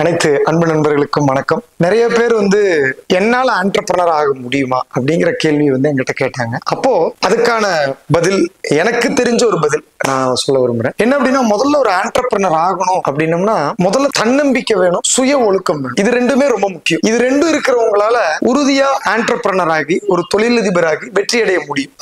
அனைத்து அன்பு நண்பர்களுக்கும் வணக்கம். நிறைய பேர் என்னால ஆண்டர்பிரனர் ஆக முடியுமா அப்படிங்கிற கேள்வி என்கிட்ட கேட்டாங்க. அப்போ அதுக்கான பதில், எனக்கு தெரிஞ்ச ஒரு பதில் நான் சொல்ல விரும்புறேன். என்ன அப்படின்னா, முதல்ல ஒரு ஆண்டர்பிரனர் ஆகணும் அப்படின்னம்னா முதல்ல தன்னம்பிக்கை வேணும், சுய ஒழுக்கம் வேணும். இது ரெண்டுமே ரொம்ப முக்கியம். இது ரெண்டும் இருக்கிறவங்களால உறுதியா ஆண்டர்பிரனர் ஆகி ஒரு தொழிலதிபராகி வெற்றி அடைய முடியும்.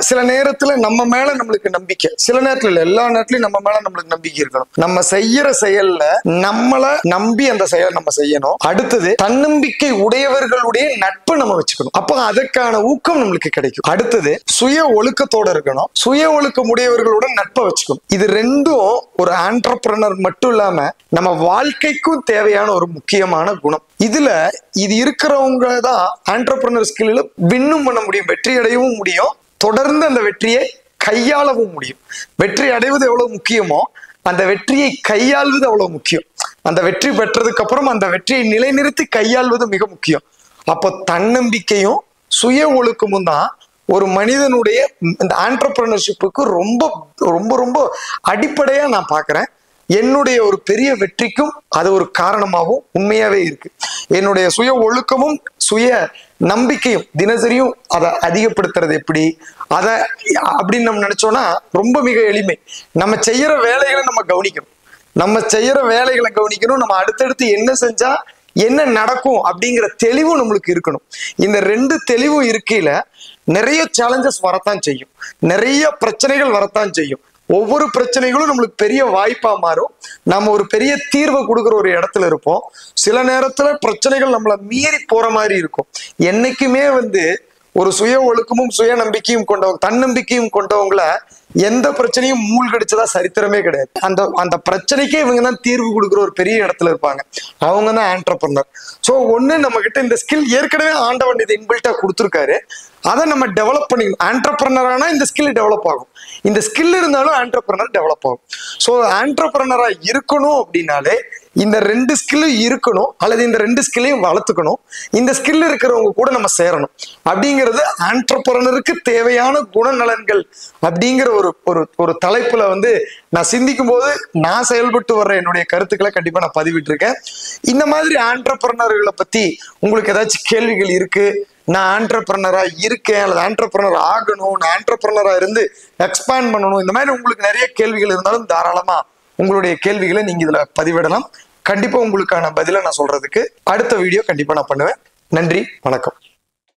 சில நேரத்துல நம்ம மேல நம்மளுக்கு நம்பிக்கை, சில நேரத்துல இல்ல, எல்லா நேரத்திலயும் நம்ம மேல நம்மளுக்கு நம்பிக்கை இருக்கணும். நம்ம செய்யற செயல்ல நம்மள நம்பி அந்த செயலை நம்ம செய்யணும். அடுத்தது, தன்னம்பிக்கை உடையவர்களுடைய நட்பு நம்ம வச்சுக்கணும். அப்போ அதற்கான ஊக்கம் நம்மளுக்கு கிடைக்கும். அடுத்தது, சுய ஒழுக்கத்தோட இருக்கணும். சுய ஒழுக்கம் உடையவர்களுடன் நட்பை வச்சுக்கணும். இது ரெண்டும் ஒரு ஆண்டர்பிரனர் மட்டும் இல்லாம நம்ம வாழ்க்கைக்கும் தேவையான ஒரு முக்கியமான குணம். இது இருக்கிறவங்க தான் ஆண்டர்பிரனர் ஸ்கில்ல வின்னும் பண்ண முடியும், வெற்றி அடையவும் முடியும், தொடர்ந்து அந்த வெற்றியை கையாளவும் முடியும். வெற்றி அடைவது எவ்வளவு முக்கியமோ அந்த வெற்றியை கையாள்வது அவ்வளவு முக்கியம். அந்த வெற்றி பெற்றதுக்கு அப்புறம் அந்த வெற்றியை நிலைநிறுத்தி கையாள்வது மிக முக்கியம். அப்போ தன்னம்பிக்கையும் சுய ஒழுக்கமும் தான் ஒரு மனிதனுடைய இந்த ஆண்டர்பிரனர்ஷிப்புக்கு ரொம்ப ரொம்ப ரொம்ப அடிப்படையா நான் பாக்குறேன். என்னுடைய ஒரு பெரிய வெற்றிக்கும் அது ஒரு காரணமாகவும் உண்மையாவே இருக்கு. என்னுடைய சுய ஒழுக்கமும் சுய நம்பிக்கையும் தினசரியும் அதை அதிகப்படுத்துறது எப்படி, அதை அப்படின்னு நம்ம நினைச்சோம்னா ரொம்ப மிக எளிமை. நம்ம செய்யற வேலைகளை நம்ம கவனிக்கணும். நம்ம அடுத்தடுத்து என்ன செஞ்சா என்ன நடக்கும் அப்படிங்கிற தெளிவு நம்மளுக்கு இருக்கணும். இந்த ரெண்டு தெளிவும் இருக்கையில நிறைய சேலஞ்சஸ் வரத்தான் செய்யும், நிறைய பிரச்சனைகள் வரத்தான் செய்யும். ஒவ்வொரு பிரச்சனைகளும் நம்மளுக்கு பெரிய வாய்ப்பா மாறும். நம்ம ஒரு பெரிய தீர்வை கொடுக்குற ஒரு இடத்துல இருப்போம். சில நேரத்துல பிரச்சனைகள் நம்மளை மீறி போற மாதிரி இருக்கும். என்னைக்குமே ஒரு சுய ஒழுக்கமும் சுய நம்பிக்கையும் கொண்டவங்க, தன்னம்பிக்கையும் கொண்டவங்கள எந்த பிரச்சனையும் மூழ்கடிச்சதா சரித்திரமே கிடையாது. அந்த பிரச்சனைக்கே இவங்க தான் தீர்வு கொடுக்குற ஒரு பெரிய இடத்துல இருப்பாங்க. அவங்க தான் ஆண்டர்பிரனர். ஸோ நம்ம கிட்ட இந்த ஸ்கில் ஏற்கனவே ஆண்டவன் இதை இன்பில்ட்டா கொடுத்துருக்காரு. அதை நம்ம டெவலப் பண்ணிக்கணும். ஆண்டர்பிரனர் ஆனா இந்த ஸ்கில் டெவலப் ஆகும். இந்த ஸ்கில் இருந்தாலும் ஆண்டர்பிரனர் டெவலப் ஆகும். ஸோ ஆண்டர்பிரனரா இருக்கணும் அப்படின்னாலே இந்த ரெண்டு ஸ்கில்லும் இருக்கணும், அல்லது இந்த ரெண்டு ஸ்கில்லையும் வளர்த்துக்கணும். இந்த ஸ்கில் இருக்கிறவங்க கூட நம்ம சேரணும். அப்படிங்கிறது ஆண்டர்பிரனருக்கு தேவையான குணநலன்கள் அப்படிங்கிற ஒரு தலைப்புல நான் சிந்திக்கும் போது நான் செயல்பட்டு வர்ற என்னுடைய கருத்துக்களை கண்டிப்பா நான் பதிவிட்டு இருக்கேன். இந்த மாதிரி ஆண்டர்பிரனர்களை பத்தி உங்களுக்கு ஏதாச்சும் கேள்விகள் இருக்கு, நான் ஆண்டர்பிரனரா இருக்கேன் அல்லது ஆண்டர்பிரனர் ஆகணும், நான் ஆண்டர்பிரனரா இருந்து எக்ஸ்பேண்ட் பண்ணணும், இந்த மாதிரி உங்களுக்கு நிறைய கேள்விகள் இருந்தாலும் தாராளமா உங்களுடைய கேள்விகளை நீங்க இதுல பதிவிடலாம். கண்டிப்பா உங்களுக்கான பதிலை நான் சொல்றதுக்கு அடுத்த வீடியோ கண்டிப்பா நான் பண்ணுவேன். நன்றி, வணக்கம்.